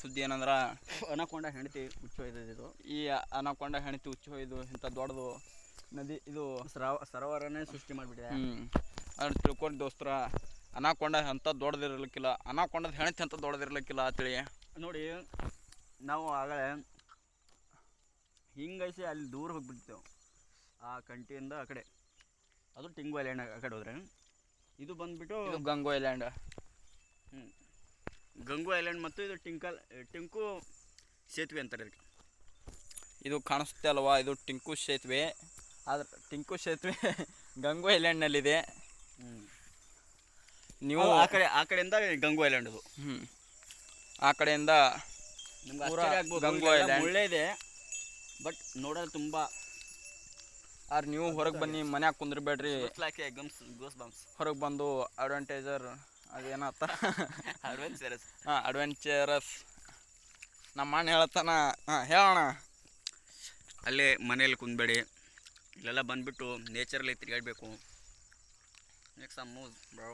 ಸುದ್ದಿ ಏನಂದ್ರೆ ಅನಕೊಂಡ ಹೆಂಡತಿ ಹುಚ್ಚು ಒಯ್ದಿದ್ದು. ಈ ಅನಕೊಂಡ ಹೆಂಡತಿ ಹುಚ್ಚು ಒಯ್ದು ಇಂಥ ದೊಡ್ಡದು ನದಿ ಇದು ಸರೋವರನೇ ಸೃಷ್ಟಿ ಮಾಡಿಬಿಟ್ಟಿದೆ. ಅದ್ರ ತಿಳ್ಕೊಂಡು ದೋಸ್ತರ ಅನಾಕೊಂಡ ಅಂಥ ದೊಡ್ಡದಿರ್ಲಿಕ್ಕಿಲ್ಲ, ಅನಾಕೊಂಡದ ಹೆಣತಿ ಅಂತ ದೊಡ್ಡದಿರ್ಲಿಕ್ಕಿಲ್ಲ ಅಂತೇಳಿ ನೋಡಿ. ನಾವು ಆಗಲೇ ಹಿಂಗೈಸಿ ಅಲ್ಲಿ ದೂರ ಹೋಗ್ಬಿಡ್ತೇವೆ ಆ ಕಂಟಿಯಿಂದ ಆ ಕಡೆ. ಅದು ಟಿಂಗು ಐಲ್ಯಾಂಡ್ ಆ ಕಡೆ ಹೋದ್ರೆ. ಇದು ಬಂದುಬಿಟ್ಟು ಗಂಗೋ ಐಲ್ಯಾಂಡ್. ಗಂಗು ಐಲ್ಯಾಂಡ್ ಮತ್ತು ಇದು ಟಿಂಕು ಸೇತುವೆ ಅಂತಾರೆ ಇದಕ್ಕೆ. ಇದು ಕಾಣಿಸುತ್ತೆ ಅಲ್ವಾ, ಇದು ಟಿಂಕು ಸೇತುವೆ. ಆದ್ರೆ ಟಿಂಕು ಸೇತುವೆ ಗಂಗೋ ಐಲ್ಯಾಂಡ್ನಲ್ಲಿದೆ. ನೀವು ಆ ಕಡೆಯಿಂದ ಗಂಗೋ ಐಲ್ಯಾಂಡ್ ಅದು. ಆ ಕಡೆಯಿಂದ ಗಂಗೋ ಐಲ್ಯಾಂಡ್ ಒಳ್ಳೆ ಇದೆ, ಬಟ್ ನೋಡೋದು ತುಂಬ. ಆದ್ರೆ ನೀವು ಹೊರಗೆ ಬನ್ನಿ, ಮನ್ಯಾಗ ಕುಂದ್ರಬೇಡ್ರಿ. ಹೊರಗೆ ಬಂದು ಅಡ್ವೆಂಟೇಜರ್ ಅದೇನತ್ತ ಅಡ್ವೆಂಚರಸ್ ನಮ್ಮ ಅಣ್ಣ ಹೇಳ್ತಾನ. ಹೇಳೋಣ. ಅಲ್ಲೇ ಮನೇಲಿ ಕುಂದ್ಬೇಡಿ, ಇಲ್ಲೆಲ್ಲ ಬಂದುಬಿಟ್ಟು ನೇಚರಲ್ಲಿ ತಿರುಗಾಡಬೇಕು. Next some move bro.